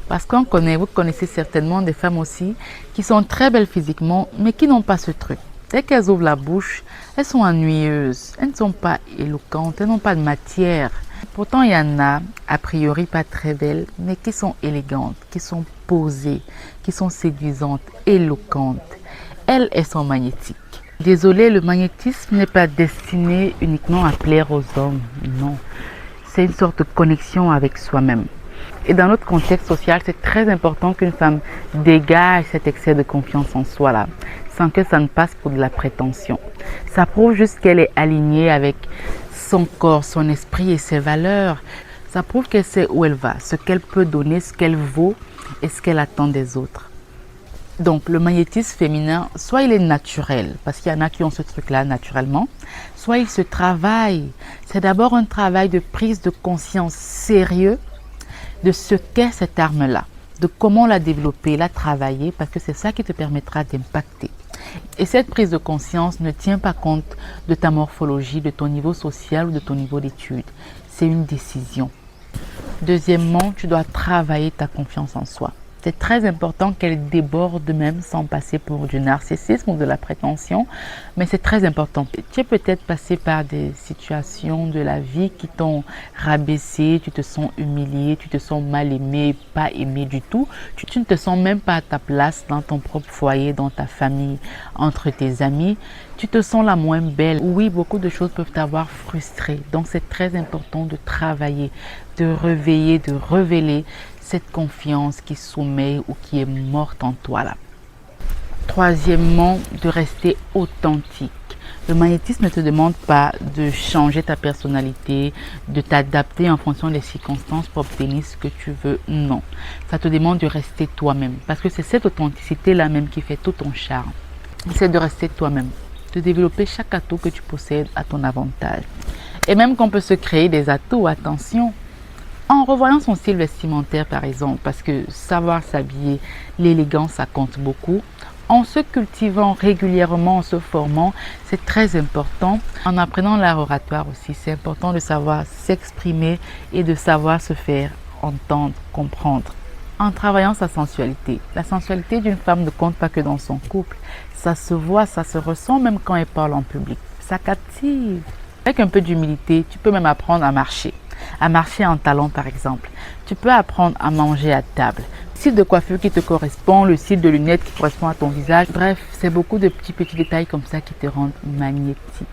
Parce vous connaissez certainement des femmes aussi qui sont très belles physiquement, mais qui n'ont pas ce truc. Dès qu'elles ouvrent la bouche, elles sont ennuyeuses, elles ne sont pas éloquentes, elles n'ont pas de matière. Pourtant, il y en a priori pas très belles, mais qui sont élégantes, qui sont posées, qui sont séduisantes, éloquentes. Elles sont magnétiques. Désolée, le magnétisme n'est pas destiné uniquement à plaire aux hommes, non. C'est une sorte de connexion avec soi-même. Et dans notre contexte social, c'est très important qu'une femme dégage cet excès de confiance en soi là, sans que ça ne passe pour de la prétention. Ça prouve juste qu'elle est alignée avec son corps, son esprit et ses valeurs. Ça prouve qu'elle sait où elle va, ce qu'elle peut donner, ce qu'elle vaut et ce qu'elle attend des autres. Donc le magnétisme féminin, soit il est naturel, parce qu'il y en a qui ont ce truc-là naturellement, soit il se travaille. C'est d'abord un travail de prise de conscience sérieux de ce qu'est cette arme-là, de comment la développer, la travailler, parce que c'est ça qui te permettra d'impacter. Et cette prise de conscience ne tient pas compte de ta morphologie, de ton niveau social ou de ton niveau d'études. C'est une décision. Deuxièmement, tu dois travailler ta confiance en soi. C'est très important qu'elle déborde même sans passer pour du narcissisme ou de la prétention, mais c'est très important. Tu es peut-être passé par des situations de la vie qui t'ont rabaissé, tu te sens humilié, tu te sens mal aimé, pas aimé du tout. Tu ne te sens même pas à ta place dans ton propre foyer, dans ta famille, entre tes amis. Tu te sens la moins belle. Oui, beaucoup de choses peuvent t'avoir frustré. Donc c'est très important de travailler, de réveiller, de révéler cette confiance qui sommeille ou qui est morte en toi là. Troisièmement, de rester authentique. Le magnétisme ne te demande pas de changer ta personnalité, de t'adapter en fonction des circonstances pour obtenir ce que tu veux. Non, ça te demande de rester toi-même. Parce que c'est cette authenticité-là même qui fait tout ton charme. C'est de rester toi-même, de développer chaque atout que tu possèdes à ton avantage. Et même qu'on peut se créer des atouts, attention. En revoyant son style vestimentaire par exemple, parce que savoir s'habiller, l'élégance, ça compte beaucoup. En se cultivant régulièrement, en se formant, c'est très important. En apprenant l'art oratoire aussi, c'est important de savoir s'exprimer et de savoir se faire entendre, comprendre. En travaillant sa sensualité. La sensualité d'une femme ne compte pas que dans son couple. Ça se voit, ça se ressent même quand elle parle en public. Ça captive. Avec un peu d'humilité, tu peux même apprendre à marcher en talons par exemple. Tu peux apprendre à manger à table. Le style de coiffure qui te correspond, le style de lunettes qui correspond à ton visage. Bref, c'est beaucoup de petits détails comme ça qui te rendent magnétique.